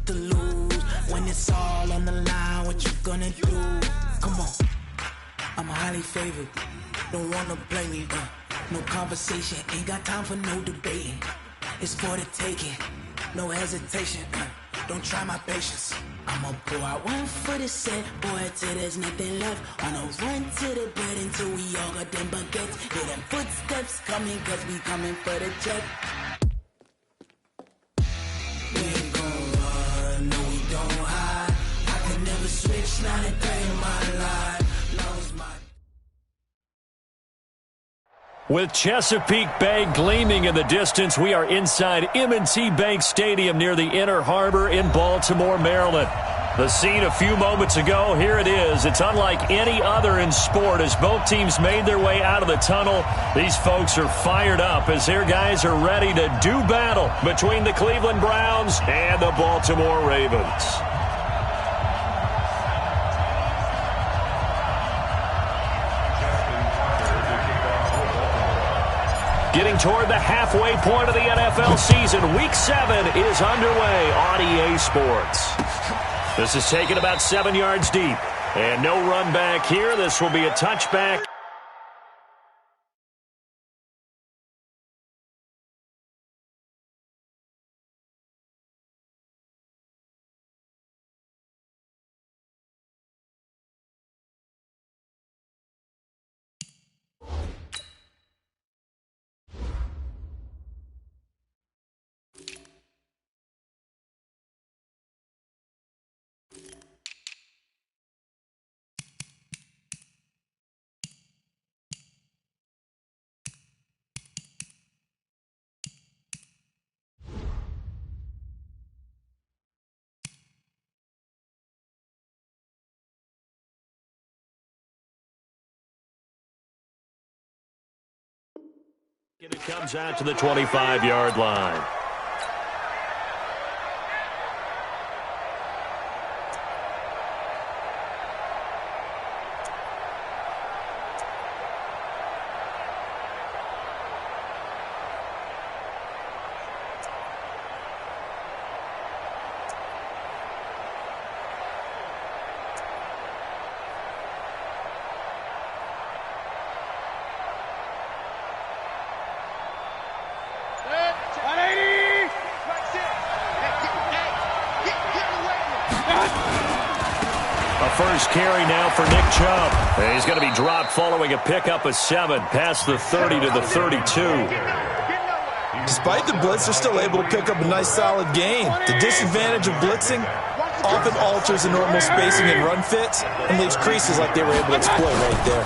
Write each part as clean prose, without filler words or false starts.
to lose. When it's all on the line, what you gonna do? Come on, I'm highly favored. Don't wanna blame me, no conversation, ain't got time for no debating. It's for the taking, no hesitation, don't try my patience. I'ma pull out 1 foot and set, boy, till there's nothing left. On a run to the bed until we all got them baguettes. Hear them footsteps coming, cause we coming for the check. We ain't gon' run, no we don't hide. I can never switch, not a day in my life. Lost my... With Chesapeake Bay gleaming in the distance, we are inside M&T Bank Stadium near the Inner Harbor in Baltimore, Maryland. The scene a few moments ago, here it is. It's unlike any other in sport as both teams made their way out of the tunnel. These folks are fired up as their guys are ready to do battle between the Cleveland Browns and the Baltimore Ravens. Getting toward the halfway point of the NFL season, Week 7 is underway on EA Sports. This is taken about 7 yards deep. And no run back here. This will be a touchback. And it comes out to the 25-yard line. First carry now for Nick Chubb. He's going to be dropped following a pickup of 7 past the 30 to the 32. Despite the blitz, they're still able to pick up a nice solid gain. The disadvantage of blitzing often alters the normal spacing and run fits and leaves creases like they were able to exploit right there.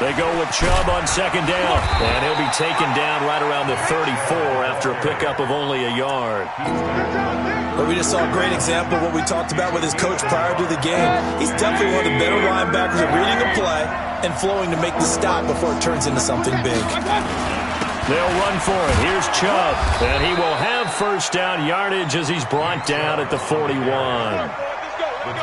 They go with Chubb on second down, and he'll be taken down right around the 34 after a pickup of only a yard. But we just saw a great example of what we talked about with his coach prior to the game. He's definitely one of the better linebackers at reading the play and flowing to make the stop before it turns into something big. They'll run for it. Here's Chubb, and he will have first down yardage as he's brought down at the 41.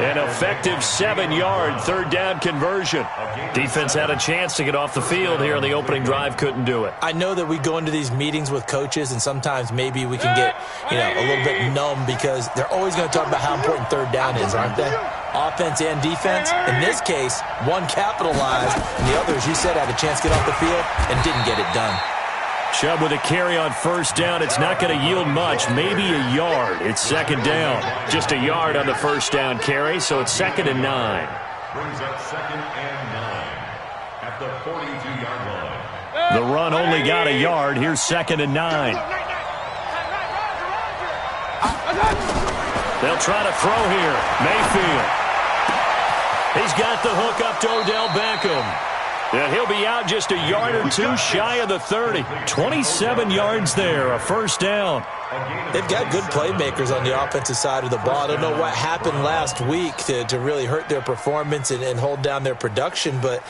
An effective 7-yard third down conversion. Defense had a chance to get off the field here in the opening drive, couldn't do it. I know that we go into these meetings with coaches and sometimes maybe we can get, a little bit numb because they're always going to talk about how important third down is, aren't they? Offense and defense. In this case, one capitalized and the other, as you said, had a chance to get off the field and didn't get it done. Chubb with a carry on first down. It's not going to yield much, maybe a yard. It's second down. Just a yard on the first down carry, so it's 2nd and 9. Brings up 2nd and 9 at the 42-yard line. The run only got a yard. Here's 2nd and 9. They'll try to throw here. Mayfield. He's got the hook up to Odell Beckham. And he'll be out just a yard or two shy of the 30. 27 yards there, a first down. They've got good playmakers on the offensive side of the ball. I don't know what happened last week to really hurt their performance and hold down their production, but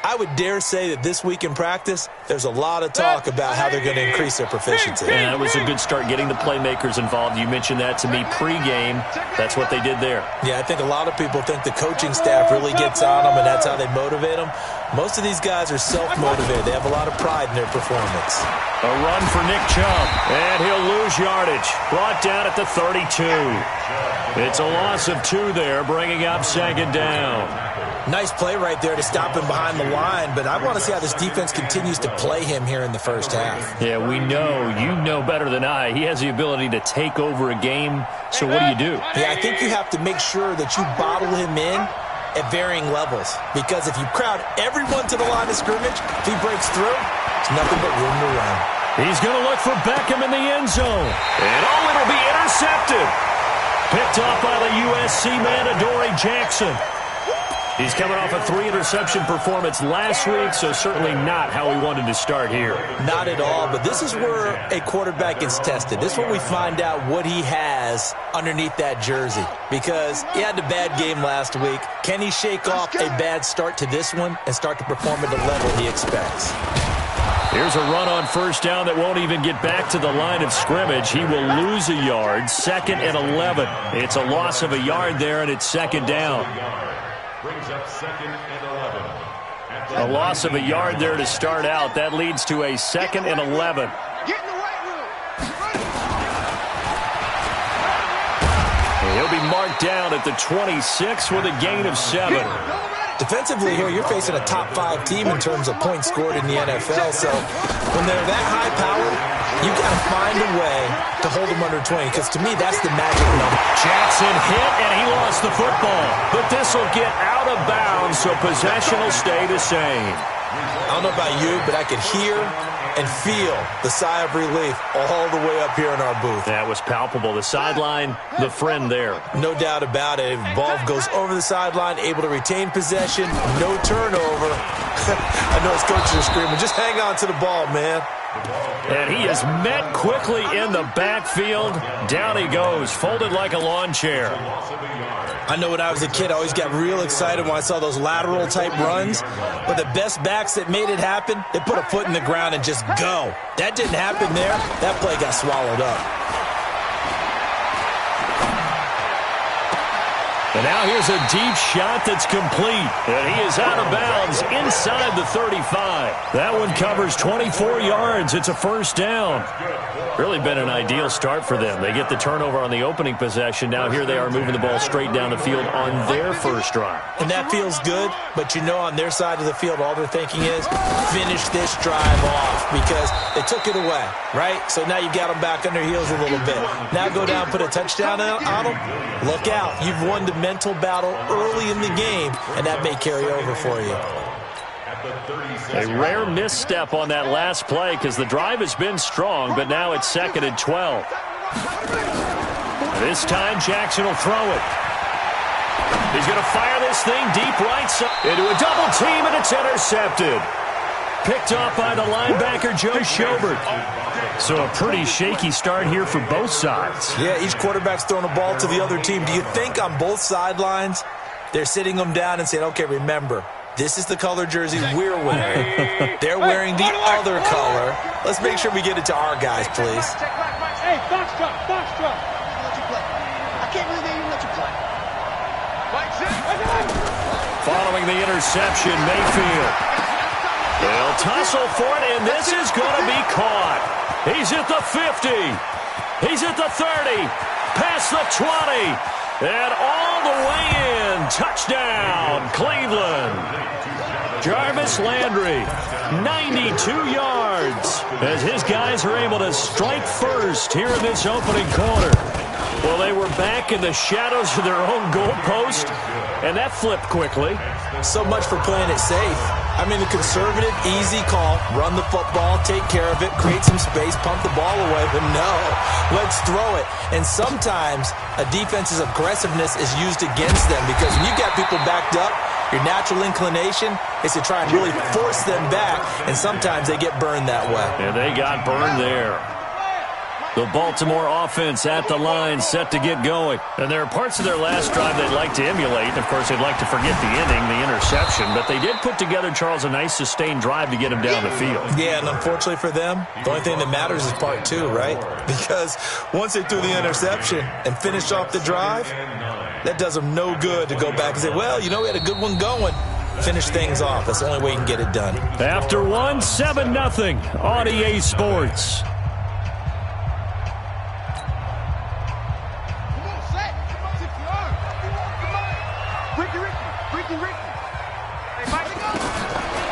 I would dare say that this week in practice, there's a lot of talk about how they're going to increase their proficiency. Yeah, that was a good start getting the playmakers involved. You mentioned that to me pregame. That's what they did there. Yeah, I think a lot of people think the coaching staff really gets on them, and that's how they motivate them. Most of these guys are self-motivated. They have a lot of pride in their performance. A run for Nick Chubb, and he'll lose yardage. Brought down at the 32. It's a loss of 2 there, bringing up second down. Nice play right there to stop him behind the line, but I want to see how this defense continues to play him here in the first half. Yeah, we know. You know better than I. He has the ability to take over a game, so what do? Yeah, I think you have to make sure that you bottle him in at varying levels, because if you crowd everyone to the line of scrimmage, if he breaks through, there's nothing but room to run. He's going to look for Beckham in the end zone. And it'll be intercepted. Picked off by the USC man, Adoree Jackson. He's coming off a 3-interception performance last week, so certainly not how he wanted to start here. Not at all, but this is where a quarterback gets tested. This is where we find out what he has underneath that jersey, because he had a bad game last week. Can he shake off a bad start to this one and start to perform at the level he expects? Here's a run on first down that won't even get back to the line of scrimmage. He will lose a yard, 2nd and 11. It's a loss of a yard there, and it's second down. Brings up 2nd and 11. A loss of a yard there to start out. That leads to a 2nd and 11. He'll be marked down at the 26 with a gain of 7. Defensively here, you're facing a top 5 team in terms of points scored in the NFL. So when they're that high powered, you've got to find a way to hold them under 20, because to me, that's the magic number. Jackson hit, and he lost the football. But this will get out of bounds, so possession will stay the same. I don't know about you, but I could hear and feel the sigh of relief all the way up here in our booth. That was palpable. The sideline, the friend there. No doubt about it. Ball goes over the sideline, able to retain possession, no turnover. I know his coaches are screaming, just hang on to the ball, man. And he is met quickly in the backfield. Down he goes, folded like a lawn chair. I know when I was a kid, I always got real excited when I saw those lateral-type runs. But the best backs that made it happen, they put a foot in the ground and just go. That didn't happen there. That play got swallowed up. And now here's a deep shot that's complete. And he is out of bounds inside the 35. That one covers 24 yards. It's a first down. Really been an ideal start for them. They get the turnover on the opening possession. Now here they are moving the ball straight down the field on their first drive. And that feels good, but you know on their side of the field, all they're thinking is finish this drive off, because they took it away, right? So now you've got them back on their heels a little bit. Now go down, put a touchdown on them. Look out. You've won the mental battle early in the game, and that may carry over for you. A rare misstep on that last play, because the drive has been strong, but now it's 2nd and 12. This time Jackson will throw it. He's going to fire this thing deep right side into a double team, and it's intercepted. Picked off by the linebacker, Joe Schobert. So a pretty shaky start here for both sides. Yeah, each quarterback's throwing a ball to the other team. Do you think on both sidelines they're sitting them down and saying, okay, remember, this is the color jersey we're wearing. They're wearing the other color. Let's make sure we get it to our guys, please. Hey, box drop. I can't believe they even let you play. Following the interception, Mayfield. They'll tussle for it, and this is going to be caught. He's at the 50. He's at the 30. Past the 20. And all the way in. Touchdown, Cleveland. Jarvis Landry, 92 yards, as his guys are able to strike first here in this opening quarter. Well, they were back in the shadows of their own goalpost, and that flipped quickly. So much for playing it safe. I mean, the conservative, easy call, run the football, take care of it, create some space, pump the ball away, but no, let's throw it. And sometimes a defense's aggressiveness is used against them, because when you've got people backed up, your natural inclination is to try and really force them back, and sometimes they get burned that way. And they got burned there. The Baltimore offense at the line, set to get going. And there are parts of their last drive they'd like to emulate. Of course, they'd like to forget the inning, the interception. But they did put together, Charles, a nice sustained drive to get them down the field. Yeah, and unfortunately for them, the only thing that matters is part 2, right? Because once they threw the interception and finished off the drive, that does them no good to go back and say, well, you know, we had a good one going. finish things off. That's the only way you can get it done. After one, 7-0 on EA Sports.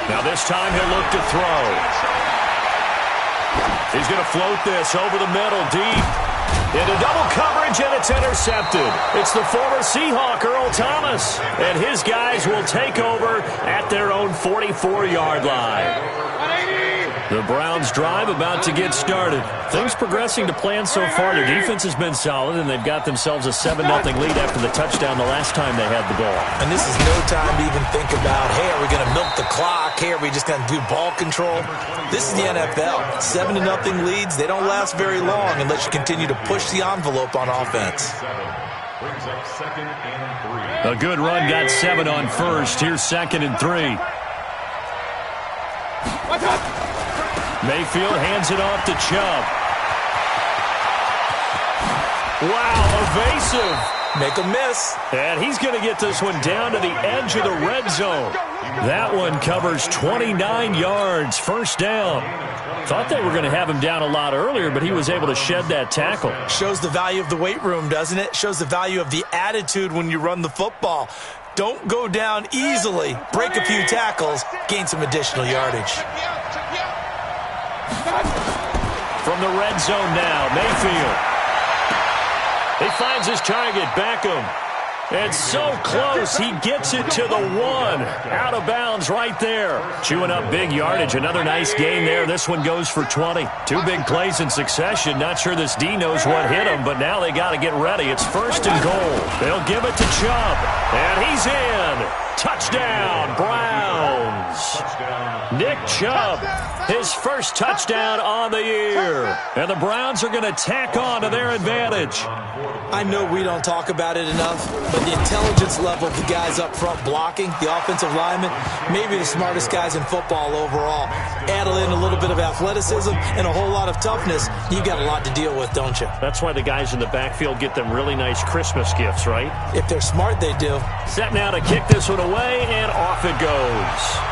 Now this time he'll look to throw. He's going to float this over the middle, deep. Into double coverage, and it's intercepted. It's the former Seahawk, Earl Thomas. And his guys will take over at their own 44-yard line. The Browns' drive about to get started. Things progressing to plan so far. Their defense has been solid, and they've got themselves a 7-0 lead after the touchdown the last time they had the ball. And this is no time to even think about, hey, are we going to milk the clock? Hey, are we just going to do ball control? This is the NFL. 7-0 leads, they don't last very long unless you continue to push the envelope on offense. A good run got 7 on first. Here's 2nd and 3. Mayfield hands it off to Chubb. Wow, evasive. Make a miss. And he's going to get this one down to the edge of the red zone. That one covers 29 yards. First down. Thought they were going to have him down a lot earlier, but he was able to shed that tackle. Shows the value of the weight room, doesn't it? Shows the value of the attitude when you run the football. Don't go down easily. Break a few tackles. Gain some additional yardage. From the red zone now, Mayfield. He finds his target, Beckham. It's so close, he gets it to the 1. Out of bounds right there. Chewing up big yardage. Another nice gain there. This one goes for 20. 2 big plays in succession. Not sure this D knows what hit him, but now they got to get ready. It's 1st and goal. They'll give it to Chubb. And he's in. Touchdown, Browns. Nick Chubb, his first touchdown on the year. And the Browns are going to tack on to their advantage. I know we don't talk about it enough, but the intelligence level of the guys up front blocking, the offensive linemen, maybe the smartest guys in football overall. Add in a little bit of athleticism and a whole lot of toughness, you've got a lot to deal with, don't you? That's why the guys in the backfield get them really nice Christmas gifts, right? If they're smart, they do. Set now to kick this one away, and off it goes.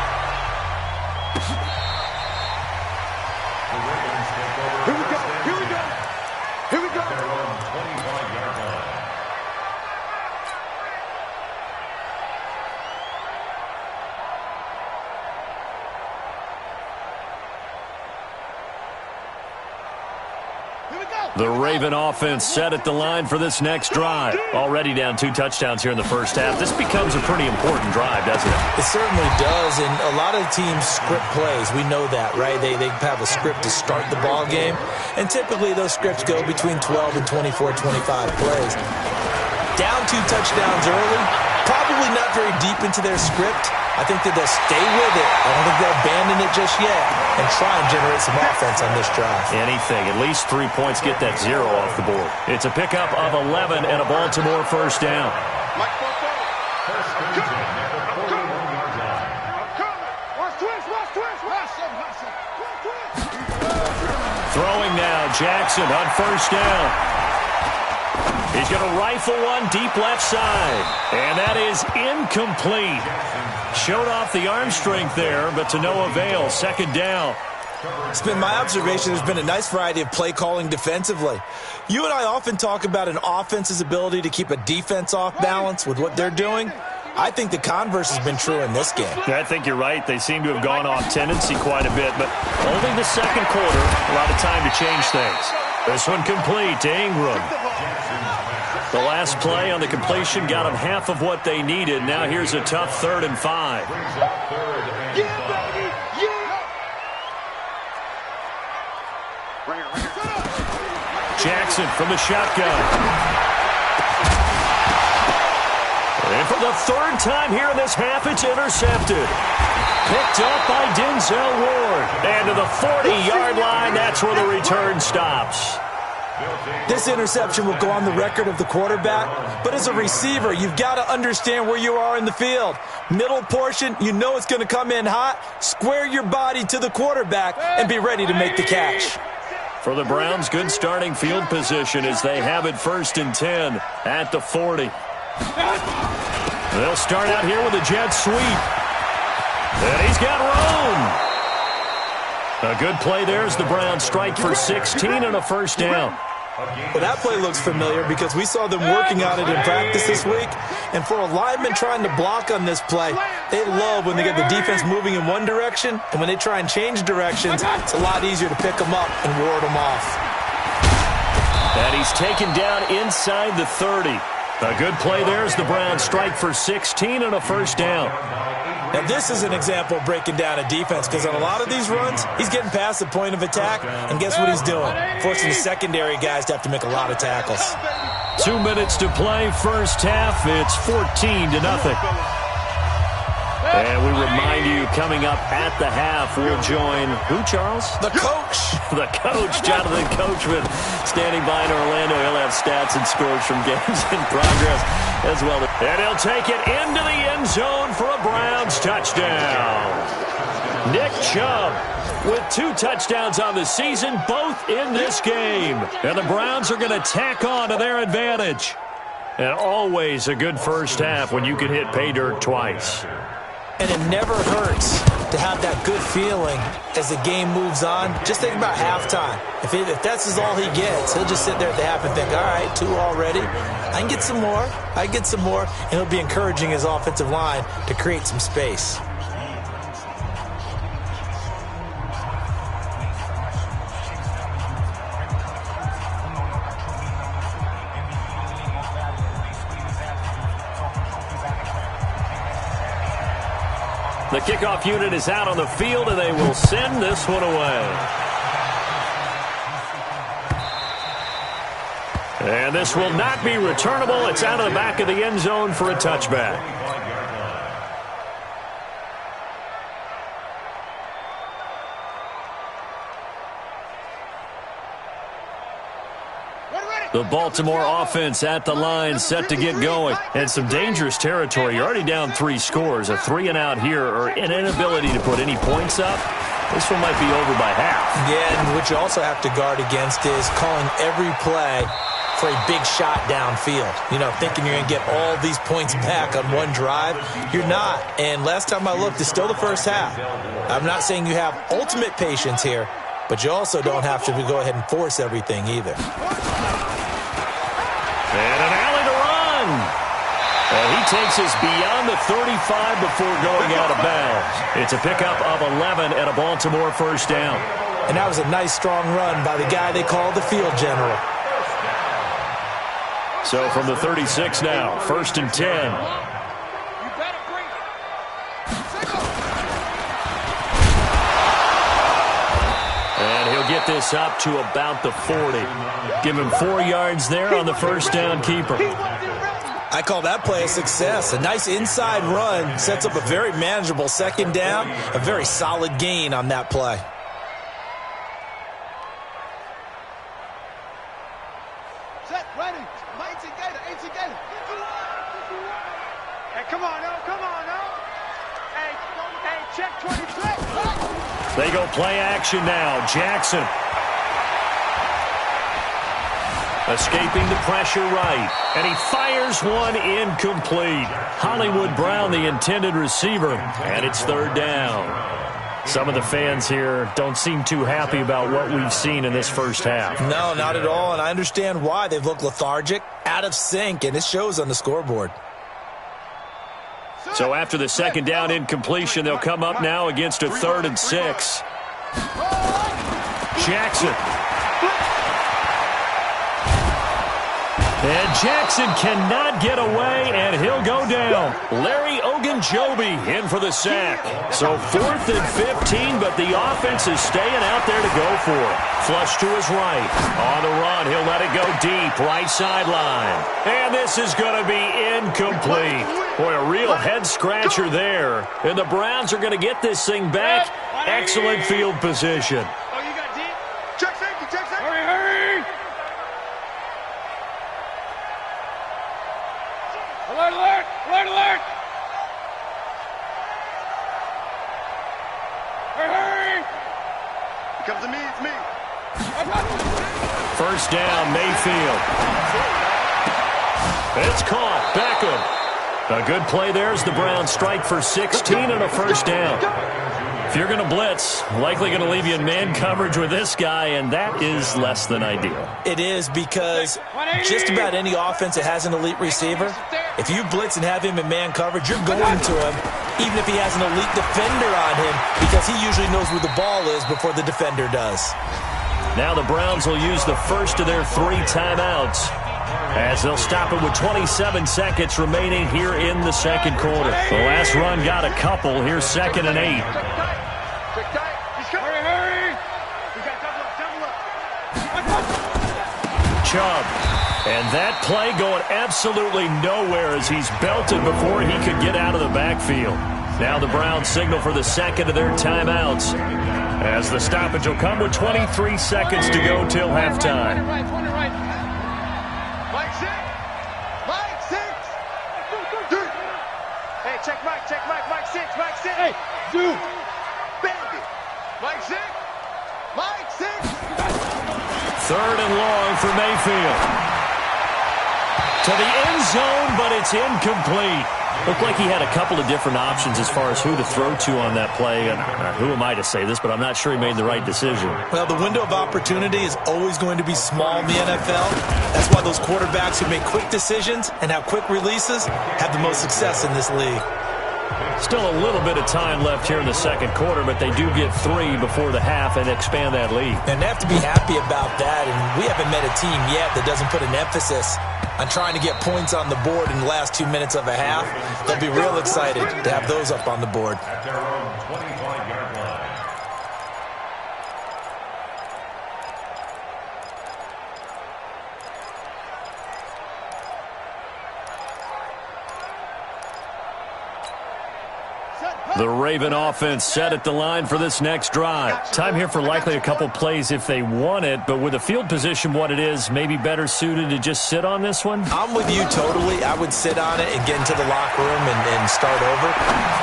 The Raven offense set at the line for this next drive. Already down 2 touchdowns here in the first half. This becomes a pretty important drive, doesn't it? It certainly does, and a lot of teams script plays. We know that, right? They have a script to start the ball game, and typically those scripts go between 12 and 24, 25 plays. Down 2 touchdowns early, probably not very deep into their script. I think that they'll stay with it. I don't think they'll abandon it just yet and try and generate some offense on this drive. Anything. At least 3 points, get that 0 off the board. It's a pickup of 11 and a Baltimore first down. Throwing now, Jackson on first down. He's going to rifle one deep left side. And that is incomplete. Showed off the arm strength there, but to no avail. 2nd down. It's been my observation there's been a nice variety of play calling defensively. You and I often talk about an offense's ability to keep a defense off balance with what they're doing. I think the converse has been true in this game. I think you're right. They seem to have gone off tendency quite a bit, but only the 2nd quarter, a lot of time to change things. This one complete to Ingram. The last play on the completion got them half of what they needed. Now here's a tough 3rd and 5. Jackson from the shotgun. And for the 3rd time here in this half, it's intercepted. Picked up by Denzel Ward. And to the 40-yard line, that's where the return stops. This interception will go on the record of the quarterback, but as a receiver, you've got to understand where you are in the field. Middle portion, you know it's going to come in hot. Square your body to the quarterback and be ready to make the catch. For the Browns, good starting field position as they have it 1st and 10 at the 40. They'll start out here with a jet sweep. And he's got room. A good play there as the Browns strike for 16 and a first down. Well, that play looks familiar because we saw them working on it in practice this week. And for a lineman trying to block on this play, they love when they get the defense moving in one direction. And when they try and change directions, it's a lot easier to pick them up and ward them off. And he's taken down inside the 30. A good play there as the Browns strike for 16 and a first down. Now, this is an example of breaking down a defense because on a lot of these runs, he's getting past the point of attack, and guess what he's doing? Forcing the secondary guys to have to make a lot of tackles. 2 minutes to play, first half. It's 14-0. And we remind you, coming up at the half, we'll join who, Charles? The coach. The coach, Jonathan Coachman, standing by in Orlando. He'll have stats and scores from games in progress as well. And he'll take it into the end zone for a Browns touchdown. Nick Chubb with 2 touchdowns on the season, both in this game. And the Browns are going to tack on to their advantage. And always a good first half when you can hit pay dirt twice. And it never hurts to have that good feeling as the game moves on. Just think about halftime. If that's all he gets, he'll just sit there at the half and think, all right, 2 already. I can get some more. I can get some more. And he'll be encouraging his offensive line to create some space. The kickoff unit is out on the field, and they will send this one away. And this will not be returnable. It's out of the back of the end zone for a touchback. The Baltimore offense at the line, set to get going. And some dangerous territory. You're already down 3 scores. A 3-and-out here, or an inability to put any points up. This one might be over by half. Yeah, and what you also have to guard against is calling every play for a big shot downfield. You know, thinking you're going to get all these points back on one drive. You're not. And last time I looked, it's still the first half. I'm not saying you have ultimate patience here, but you also don't have to go ahead and force everything either. And an alley to run. And he takes us beyond the 35 before going out of bounds. It's a pickup of 11 and a Baltimore first down. And that was a nice, strong run by the guy they call the field general. So from the 36 now, 1st and 10. Get this up to about the 40. Give him 4 yards there on the first down keeper. I call that play a success. A nice inside run sets up a very manageable second down. A very solid gain on that play. Set, ready. 18 Gator. Hey, come on now. Hey, check 23. They go play action now. Jackson. Escaping the pressure right. And he fires one incomplete. Hollywood Brown, the intended receiver. And it's 3rd down. Some of the fans here don't seem too happy about what we've seen in this first half. No, not at all. And I understand why. They've looked lethargic, out of sync, and it shows on the scoreboard. So after the second down incompletion, they'll come up now against a 3rd and 6. Jackson. And Jackson cannot get away, and he'll go down. Larry Ogunjobi in for the sack. So 4th and 15, but the offense is staying out there to go for it. Flush to his right. On the run, he'll let it go deep, right sideline. And this is going to be incomplete. Boy, a real head-scratcher there. And the Browns are going to get this thing back. Excellent field position. Oh, you got deep? Check safety. Hurry. Alert. Hurry. It comes to me, it's me. First down, Mayfield. It's caught. Beckham. A good play there as the Browns strike for 16 and a first down. If you're going to blitz, likely going to leave you in man coverage with this guy, and that is less than ideal. It is, because just about any offense that has an elite receiver, if you blitz and have him in man coverage, you're going to him, even if he has an elite defender on him, because he usually knows where the ball is before the defender does. Now the Browns will use the first of their 3 timeouts, as they'll stop it with 27 seconds remaining here in the second quarter. The last run got a couple. Here's 2nd and 8. Chubb. And that play going absolutely nowhere as he's belted before he could get out of the backfield. Now the Browns signal for the second of their timeouts, as the stoppage will come with 23 seconds to go till halftime. Mike 6. Hey, dude. Bandit. Mike 6. 3rd and long for Mayfield. To the end zone, but it's incomplete. Looked like he had a couple of different options as far as who to throw to on that play. And who am I to say this, but I'm not sure he made the right decision. Well, the window of opportunity is always going to be small in the NFL. That's why those quarterbacks who make quick decisions and have quick releases have the most success in this league. Still a little bit of time left here in the second quarter, but they do get 3 before the half and expand that lead. And they have to be happy about that, and we haven't met a team yet that doesn't put an emphasis on trying to get points on the board in the last 2 minutes of a half. They'll be real excited to have those up on the board. At their own 25-yard line. The Raven offense set at the line for this next drive. Time here for likely a couple plays if they want it, but with the field position what it is, maybe better suited to just sit on this one? I'm with you totally. I would sit on it and get into the locker room and start over.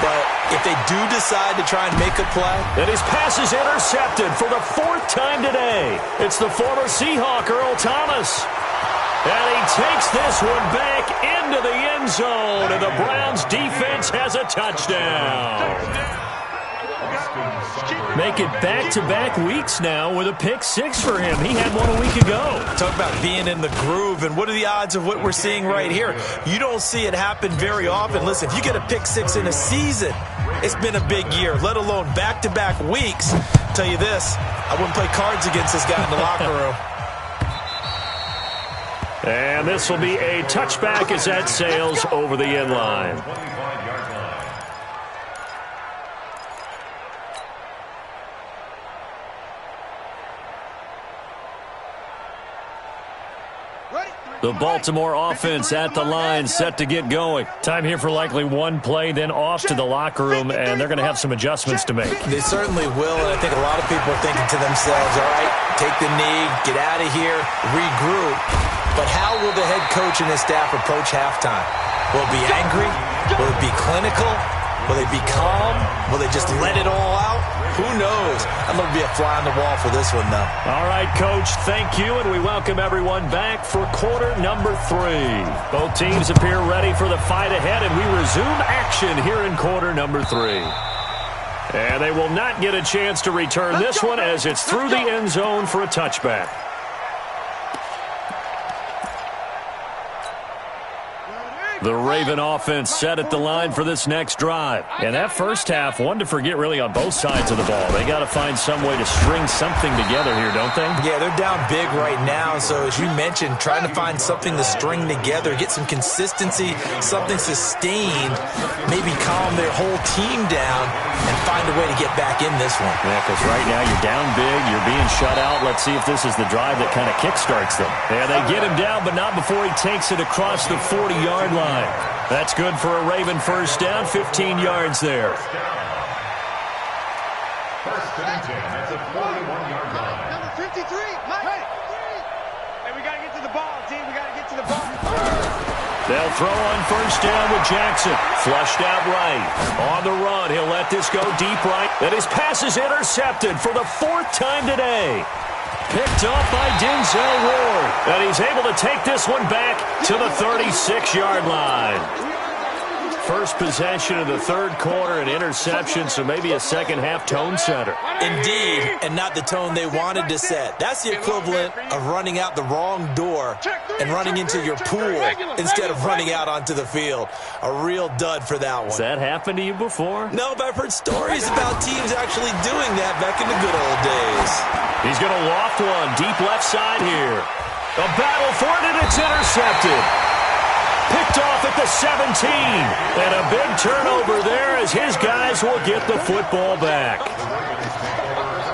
But if they do decide to try and make a play. And his pass is intercepted for the 4th time today. It's the former Seahawk, Earl Thomas. And he takes this one back into the end zone, and the Browns defense has a touchdown. Make it back-to-back weeks now with a pick 6 for him. He had one a week ago. Talk about being in the groove, and what are the odds of what we're seeing right here? You don't see it happen very often. Listen, if you get a pick 6 in a season, it's been a big year, let alone back-to-back weeks. I'll tell you this, I wouldn't play cards against this guy in the locker room. And this will be a touchback as that sails over the end line. The Baltimore offense at the line, set to get going. Time here for likely one play, then off to the locker room, and they're going to have some adjustments to make. They certainly will, and I think a lot of people are thinking to themselves, all right, take the knee, get out of here, regroup. But how will the head coach and his staff approach halftime? Will it be angry? Will it be clinical? Will they be calm? Will they just let it all out? Who knows? I'm going to be a fly on the wall for this one, though. All right, Coach, thank you, and we welcome everyone back for quarter number 3. Both teams appear ready for the fight ahead, and we resume action here in quarter number 3. And they will not get a chance to return this one as it's through the end zone for a touchback. The Raven offense set at the line for this next drive. And that first half, one to forget really on both sides of the ball. They got to find some way to string something together here, don't they? Yeah, they're down big right now. So as you mentioned, trying to find something to string together, get some consistency, something sustained, maybe calm their whole team down and find a way to get back in this one. Yeah, because right now you're down big, you're being shut out. Let's see if this is the drive that kind of kickstarts them. Yeah, they get him down, but not before he takes it across the 40-yard line. That's good for a Raven first down, 15 yards there. First and 10 at the 41-yard line. Number 53, Mike. Hey, we got to get to the ball, team. We got to get to the ball. They'll throw on first down with Jackson. Flushed out right. On the run, he'll let this go deep right. And his pass is intercepted for the 4th time today. Picked off by Denzel Ward. And he's able to take this one back to the 36-yard line. first possession of the third quarter, an interception, so maybe a second-half tone setter. Indeed, and not the tone they wanted to set. That's the equivalent of running out the wrong door and running into your pool instead of running out onto the field. A real dud for that one. Has that happened to you before? No, but I've heard stories about teams actually doing that back in the good old days. He's going to loft one deep left side here. A battle for it, and it's intercepted. Picked off at the 17. And a big turnover there as his guys will get the football back.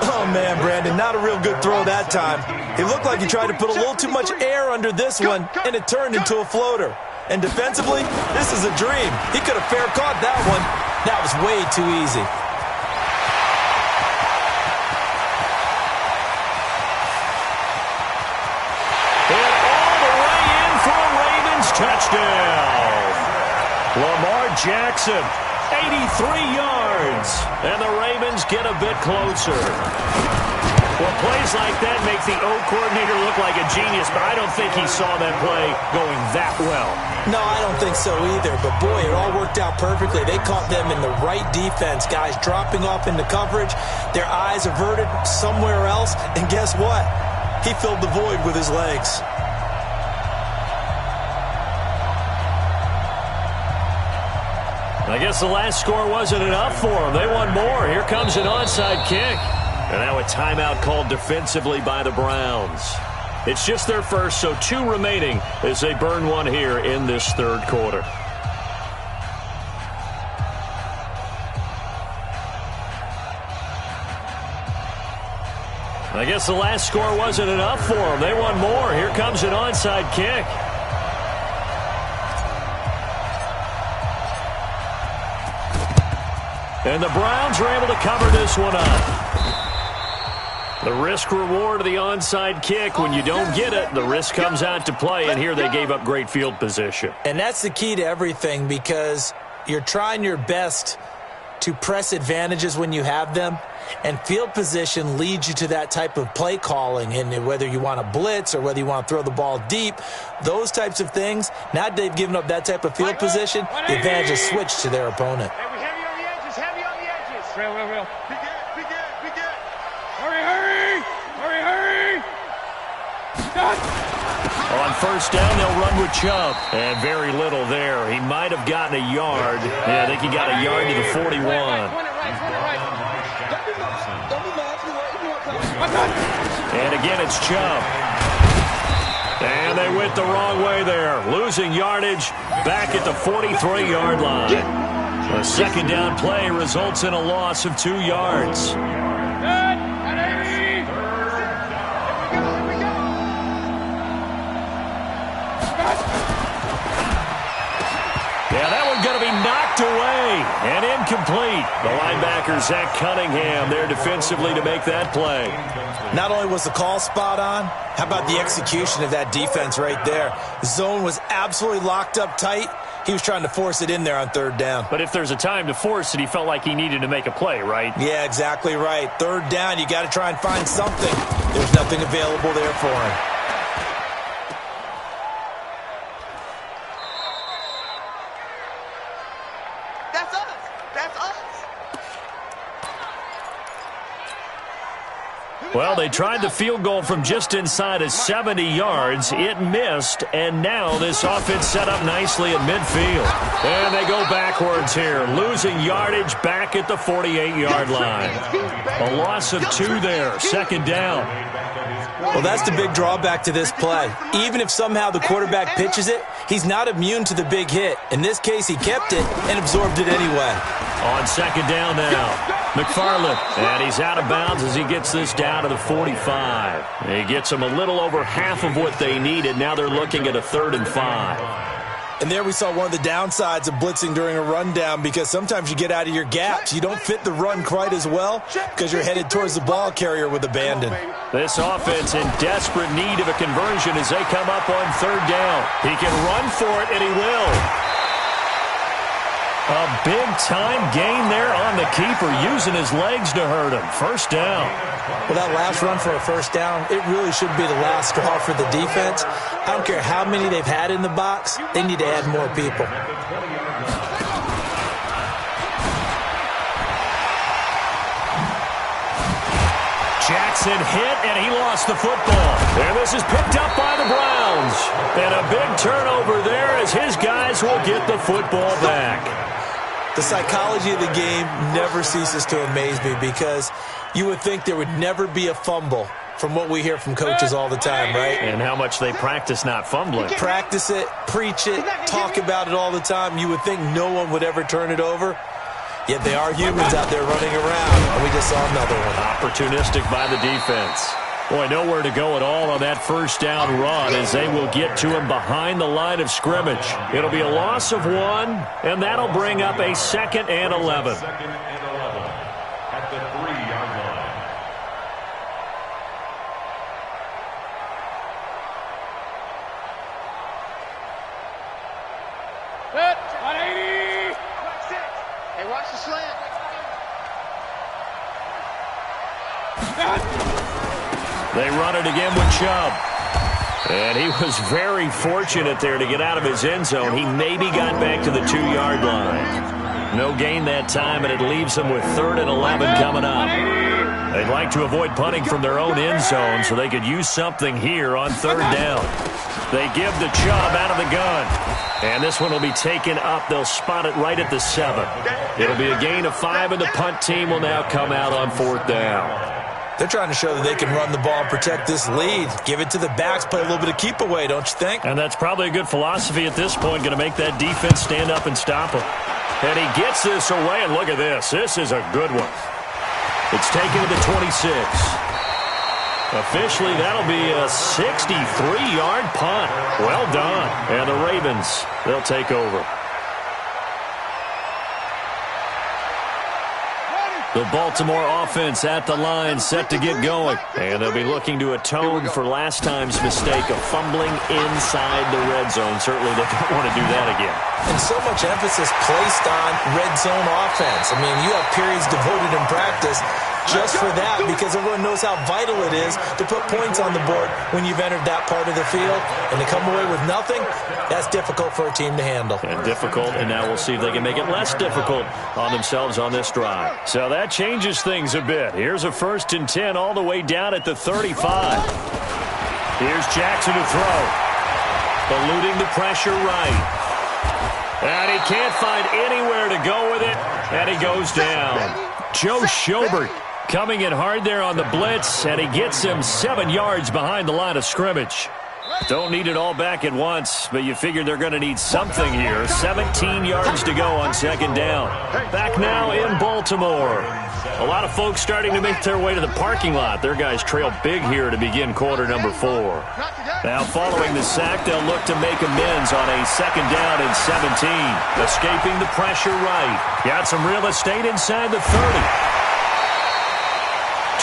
Oh, man, Brandon, not a real good throw that time. It looked like he tried to put a little too much air under this one, and it turned into a floater. And defensively, this is a dream. He could have fair caught that one. That was way too easy. Touchdown! Lamar Jackson, 83 yards, and the Ravens get a bit closer. Well, plays like that make the O coordinator look like a genius, but I don't think he saw that play going that well. No, I don't think so either, but boy, it all worked out perfectly. They caught them in the right defense, guys dropping off into coverage, their eyes averted somewhere else, and guess what? He filled the void with his legs. I guess the last score wasn't enough for them. They want more. Here comes an onside kick. And now a timeout called defensively by the Browns. It's just their first, so 2 remaining as they burn one here in this third quarter. I guess the last score wasn't enough for them. They want more. Here comes an onside kick. And the Browns are able to cover this one up. The risk-reward of the onside kick, when you don't get it, the risk comes out to play, and here they gave up great field position. And that's the key to everything, because you're trying your best to press advantages when you have them, and field position leads you to that type of play calling, and whether you want to blitz or whether you want to throw the ball deep, those types of things, now they've given up that type of field position, the advantage is switched to their opponent. Real. Be good. Hurry. On first down, they'll run with Chubb. And very little there. He might have gotten a yard. Yeah, I think he got a yard to the 41. And again, it's Chubb. And they went the wrong way there. Losing yardage back at the 43-yard line. A second down play results in a loss of 2 yards. Yeah, that one's going to be knocked away and incomplete. The linebacker, Zach Cunningham, there defensively to make that play. Not only was the call spot on, how about the execution of that defense right there? The zone was absolutely locked up tight. He was trying to force it in there on third down. But if there's a time to force it, he felt like he needed to make a play, right? Yeah, exactly right. Third down, you got to try and find something. There's nothing available there for him. That's us. Well, they tried the field goal from just inside of 70 yards. It missed, and now this offense set up nicely at midfield. And they go backwards here, losing yardage back at the 48-yard line. A loss of 2 there, second down. Well, that's the big drawback to this play. Even if somehow the quarterback pitches it, he's not immune to the big hit. In this case, he kept it and absorbed it anyway. On second down now, McFarland, and he's out of bounds as he gets this down to the 45. He gets them a little over half of what they needed. Now they're looking at a 3rd and 5. And there we saw one of the downsides of blitzing during a rundown, because sometimes you get out of your gaps. You don't fit the run quite as well because you're headed towards the ball carrier with abandon. This offense in desperate need of a conversion as they come up on 3rd down. He can run for it, and he will. A big-time gain there on the keeper, using his legs to hurt him. First down. Well, that last run for a first down, it really should be the last straw for the defense. I don't care how many they've had in the box. They need to add more people. Jackson hit, and he lost the football. And this is picked up by the Browns. And a big turnover there as his guys will get the football back. The psychology of the game never ceases to amaze me because you would think there would never be a fumble from what we hear from coaches all the time, right? And how much they practice not fumbling. Practice it, preach it, talk about it all the time. You would think no one would ever turn it over. Yet they are humans out there running around, and we just saw another one. Opportunistic by the defense. Boy, nowhere to go at all on that first down run as they will get to him behind the line of scrimmage. It'll be a loss of 1, and that'll bring up a 2nd and 11. Second and 11 at the 3-yard line. Set. 180. Hey, watch the slant. They run it again with Chubb. And he was very fortunate there to get out of his end zone. He maybe got back to the 2-yard line. No gain that time, and it leaves them with 3rd and 11 coming up. They'd like to avoid punting from their own end zone so they could use something here on 3rd down. They give the Chubb out of the gun. And this one will be taken up. They'll spot it right at the 7. It'll be a gain of 5, and the punt team will now come out on 4th down. They're trying to show that they can run the ball and protect this lead. Give it to the backs, play a little bit of keep away, don't you think? And that's probably a good philosophy at this point, going to make that defense stand up and stop him. And he gets this away, and look at this. This is a good one. It's taken to the 26. Officially, that'll be a 63-yard punt. Well done. And the Ravens, they'll take over. The Baltimore offense at the line, set to get going. And they'll be looking to atone for last time's mistake of fumbling inside the red zone. Certainly they don't want to do that again. And so much emphasis placed on red zone offense. I mean, you have periods devoted in practice just for that because everyone knows how vital it is to put points on the board when you've entered that part of the field. And to come away with nothing, that's difficult for a team to handle. And difficult, and now we'll see if they can make it less difficult on themselves on this drive. So that changes things a bit. Here's a 1st and 10 all the way down at the 35. Here's Jackson to throw. Eluding the pressure right. And he can't find anywhere to go with it, and he goes down. Joe Schobert coming in hard there on the blitz, and he gets him 7 yards behind the line of scrimmage. Don't need it all back at once, but you figure they're going to need something here. 17 yards to go on 2nd down. Back now in Baltimore. A lot of folks starting to make their way to the parking lot. Their guys trail big here to begin quarter number 4. Now following the sack, they'll look to make amends on a 2nd down and 17. Escaping the pressure right. Got some real estate inside the 30.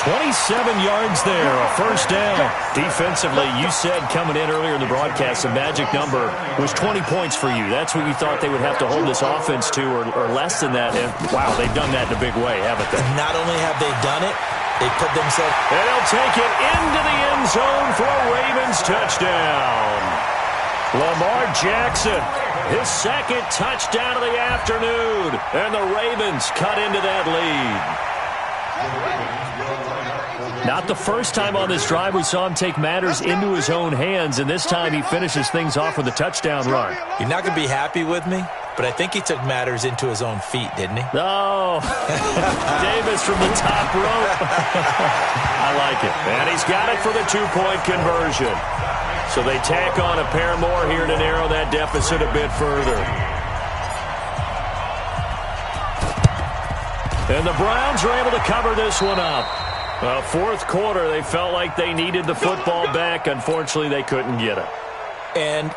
27 yards there, a 1st down. Defensively, you said coming in earlier in the broadcast, the magic number was 20 points for you. That's what you thought they would have to hold this offense to or less than that. And, wow, they've done that in a big way, haven't they? Not only have they done it, they put themselves... And they'll take it into the end zone for a Ravens touchdown. Lamar Jackson, his 2nd touchdown of the afternoon. And the Ravens cut into that lead. Not the first time on this drive we saw him take matters into his own hands, and this time he finishes things off with a touchdown run. You're not going to be happy with me, but I think he took matters into his own feet, didn't he? Oh, Davis from the top rope. I like it. And he's got it for the 2-point conversion. So they tack on a pair more here to narrow that deficit a bit further. And the Browns are able to cover this one up. 4th quarter, they felt like they needed the football back. Unfortunately, they couldn't get it. And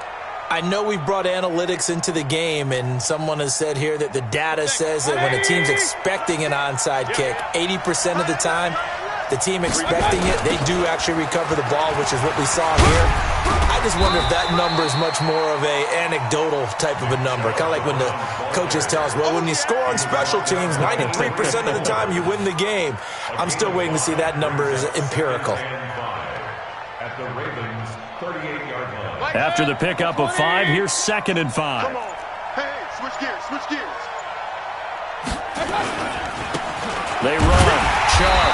I know we've brought analytics into the game, and someone has said here that the data says that when a team's expecting an onside kick, 80% of the time, the team expecting it, they do actually recover the ball, which is what we saw here. I just wonder if that number is much more of a anecdotal type of a number. Kind of like when the coaches tell us, well, when you score on special teams, 93% of the time you win the game. I'm still waiting to see that number is empirical. At the Ravens 38-yard line. After the pickup of 5, here's 2nd and 5. Come on. Hey, switch gears, switch gears. They run. Chubb.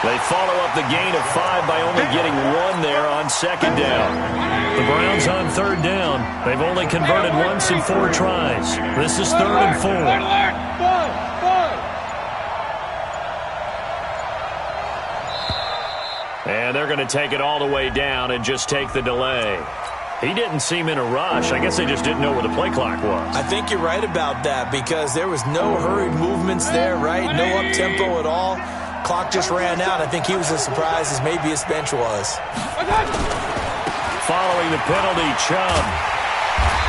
They follow up the gain of 5 by only getting 1 there on second down. The Browns on third down. They've only converted once in 4 tries. This is 3rd and 4. And they're going to take it all the way down and just take the delay. He didn't seem in a rush. I guess they just didn't know where the play clock was. I think you're right about that because there was no hurried movements there, right? No up-tempo at all. Clock just ran out. I think he was as surprised as maybe his bench was. Following the penalty, Chubb.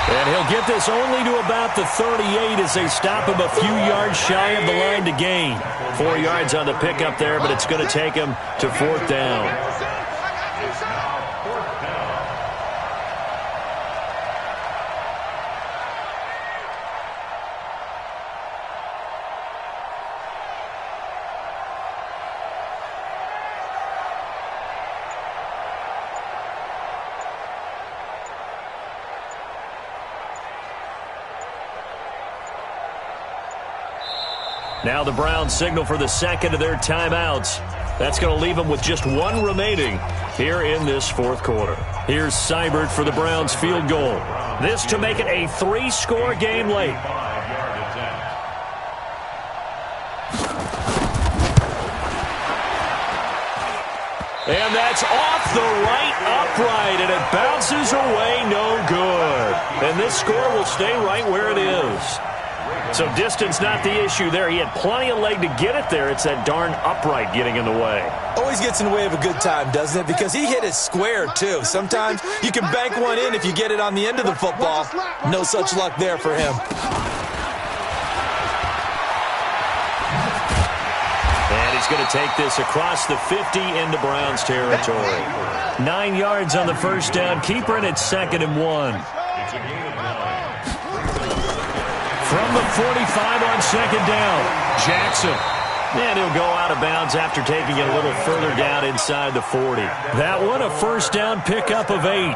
And he'll get this only to about the 38 as they stop him a few yards shy of the line to gain. 4 yards on the pickup there, but it's going to take him to 4th down. Now the Browns signal for the second of their timeouts. That's going to leave them with just 1 remaining here in this 4th quarter. Here's Seibert for the Browns field goal. This to make it a 3-score game late. And that's off the right upright, and it bounces away no good. And this score will stay right where it is. So distance not the issue there. He had plenty of leg to get it there. It's that darn upright getting in the way. Always gets in the way of a good time, doesn't it? Because he hit it square, too. Sometimes you can bank one in if you get it on the end of the football. No such luck there for him. And he's going to take this across the 50 into Browns territory. 9 yards on the first down. Keeper in at 2nd and 1. From the 45 on second down, Jackson. And he'll go out of bounds after taking it a little further down inside the 40. That one a first down pickup of 8.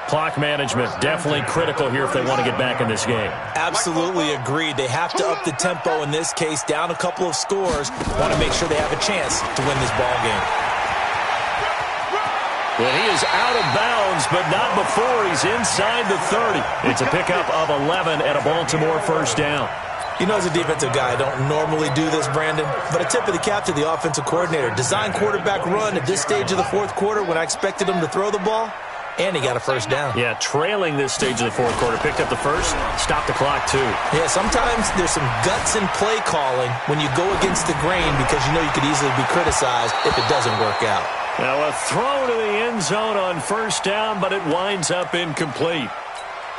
Clock management definitely critical here if they want to get back in this game. Absolutely agreed. They have to up the tempo in this case, down a couple of scores. Want to make sure they have a chance to win this ball game. Well, he is out of bounds, but not before he's inside the 30. It's a pickup of 11 at a Baltimore first down. You know, as a defensive guy, I don't normally do this, Brandon, but a tip of the cap to the offensive coordinator. Design quarterback run at this stage of the 4th quarter when I expected him to throw the ball, and he got a first down. Yeah, trailing this stage of the 4th quarter. Picked up the first, stopped the clock, too. Yeah, sometimes there's some guts in play calling when you go against the grain because you know you could easily be criticized if it doesn't work out. Now a throw to the end zone on first down, but it winds up incomplete.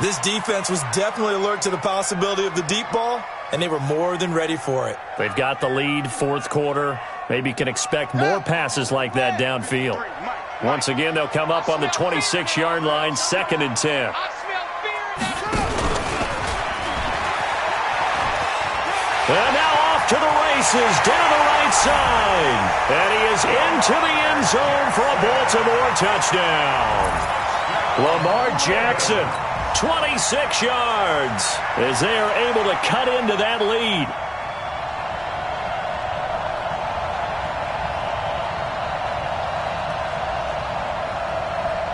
This defense was definitely alert to the possibility of the deep ball, and they were more than ready for it. They've got the lead, 4th quarter. Maybe can expect more passes like that downfield. Once again, they'll come up on the 26-yard line, 2nd and 10. And now off to the races, down the right side. And he is into the end zone for a Baltimore touchdown. Lamar Jackson, 26 yards, as they are able to cut into that lead.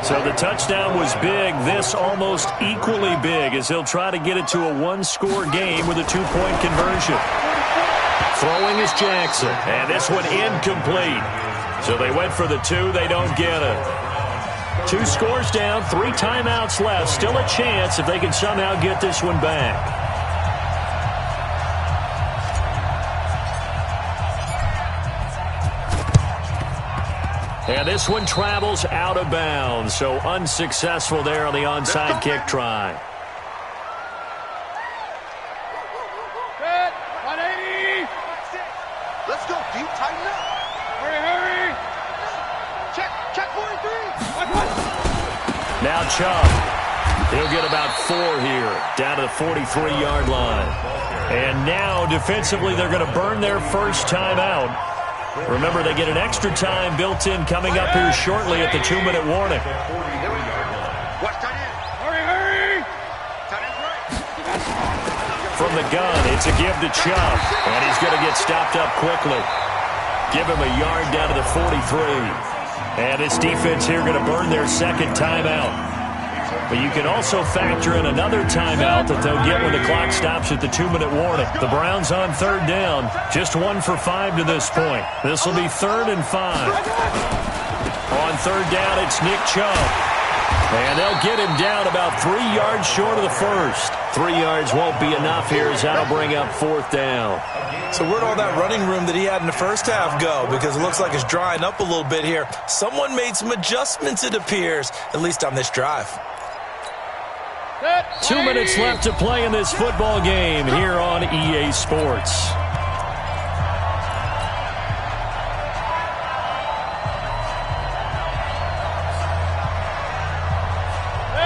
So the touchdown was big. This almost equally big as he'll try to get it to a 1-score game with a 2-point conversion. Throwing is Jackson, and this one incomplete. So they went for the 2. They don't get it. 2 scores down, 3 timeouts left. Still a chance if they can somehow get this one back. And this one travels out of bounds, so unsuccessful there on the onside kick try. Good. 180. Let's go. Deep, tighten up. Hurry. Check 43. Now Chubb. He'll get about 4 here, down to the 43-yard line. And now, defensively, they're going to burn their first timeout. Remember, they get an extra time built in coming up here shortly at the 2-minute warning. Watch tight end. Hurry. Tight end's right. From the gun, it's a give to Chubb, and he's going to get stopped up quickly. Give him a yard down to the 43. And this defense here going to burn their second timeout. But you can also factor in another timeout that they'll get when the clock stops at the 2-minute warning. The Browns on third down, just 1 for 5 to this point. This will be 3rd and 5. On third down, it's Nick Chubb. And they'll get him down about 3 yards short of the first. 3 yards won't be enough here as that'll bring up 4th down. So where'd all that running room that he had in the first half go? Because it looks like it's drying up a little bit here. Someone made some adjustments, it appears, at least on this drive. 2 minutes left to play in this football game here on EA Sports.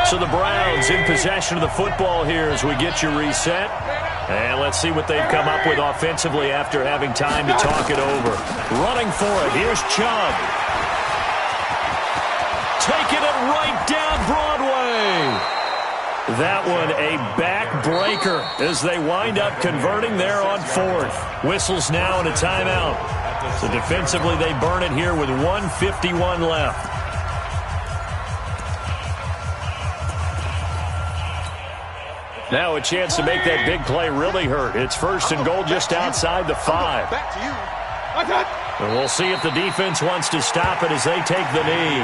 So the Browns in possession of the football here as we get you reset. And let's see what they've come up with offensively after having time to talk it over. Running for it, here's Chubb. Taking it right down Broadway. That one a backbreaker as they wind up converting there on 4th. Whistles now and a timeout. So defensively they burn it here with 1:51 left. Now a chance to make that big play really hurt. It's 1st and goal just outside the 5. Back to you. And we'll see if the defense wants to stop it as they take the knee.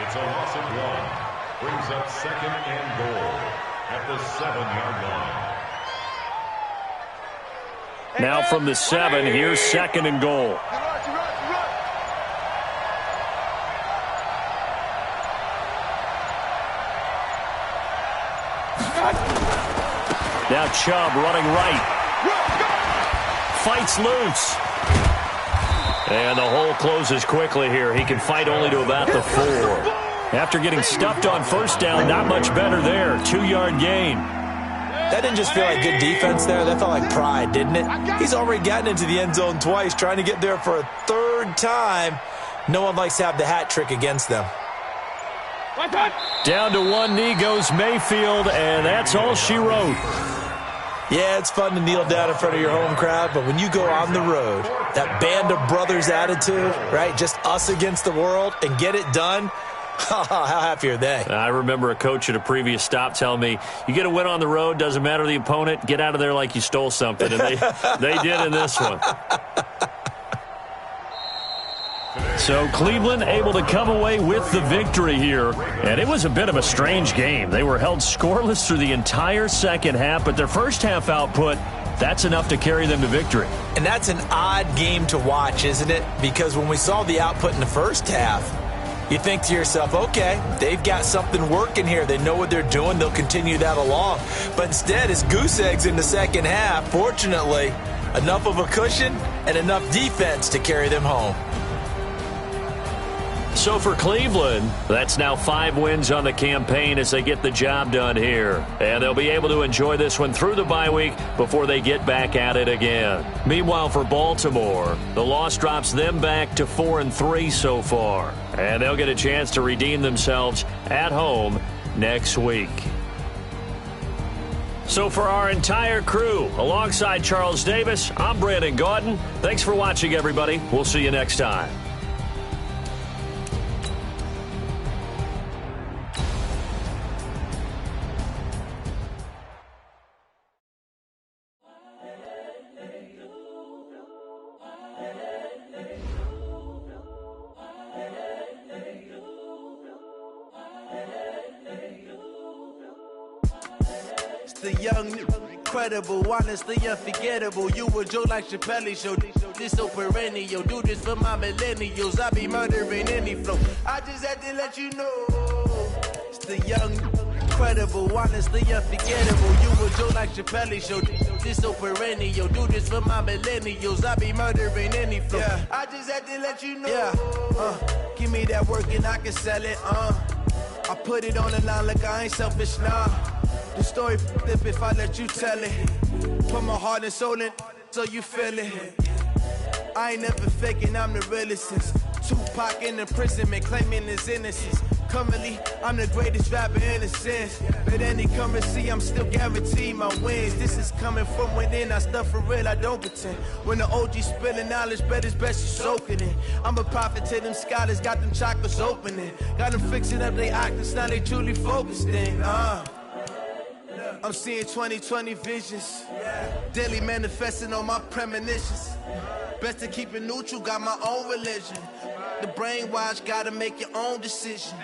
It's a loss of 1. Brings up 2nd and goal at the 7-yard line. Now from the 7, here's 2nd and goal. Now Chubb running right. Fights loose. And the hole closes quickly here. He can fight only to about the 4. After getting stuffed on 1st down, not much better there. 2-yard gain. That didn't just feel like good defense there. That felt like pride, didn't it? He's already gotten into the end zone twice, trying to get there for a 3rd time. No one likes to have the hat trick against them. Down to 1 knee goes Mayfield, and that's all she wrote. Yeah, it's fun to kneel down in front of your home crowd, but when you go on the road, that band of brothers attitude, right, just us against the world, and get it done, how happy are they? I remember a coach at a previous stop telling me, you get a win on the road, doesn't matter the opponent, get out of there like you stole something, and they did in this one. So Cleveland able to come away with the victory here. And it was a bit of a strange game. They were held scoreless through the entire second half, but their first half output, that's enough to carry them to victory. And that's an odd game to watch, isn't it? Because when we saw the output in the first half, you think to yourself, okay, they've got something working here. They know what they're doing. They'll continue that along. But instead, it's goose eggs in the second half. Fortunately, enough of a cushion and enough defense to carry them home. So for Cleveland, that's now 5 wins on the campaign as they get the job done here. And they'll be able to enjoy this one through the bye week before they get back at it again. Meanwhile, for Baltimore, the loss drops them back to 4-3 so far. And they'll get a chance to redeem themselves at home next week. So for our entire crew, alongside Charles Davis, I'm Brandon Gaudin. Thanks for watching, everybody. We'll see you next time. The young, incredible, honestly unforgettable. You a joke like Chappelle Show. This so perennial. Do this for my millennials. I be murdering any flow. I just had to let you know. It's the young, incredible, honestly unforgettable. You a joke like Chappelle Show. This so perennial. Do this for my millennials. I be murdering any flow. Yeah. I just had to let you know. Yeah. Give me that work and I can sell it. I put it on the line like I ain't selfish, nah. The story flip if I let you tell it. Put my heart and soul in so you feel it. I ain't never faking, I'm the realest since Tupac in imprisonment claiming his innocence. Currently, I'm the greatest rapper in a sense. But any currency, I'm still guaranteed my wins. This is coming from within, I stuff for real, I don't pretend. When the OG spilling knowledge, bet it's best you soak it in. I'm a prophet to them scholars, got them chakras opening. Got them fixing up they octaves, now they truly focused in. I'm seeing 2020 visions. Daily manifesting on my premonitions. Best to keep it neutral, got my own religion. The brainwash, gotta make your own decision.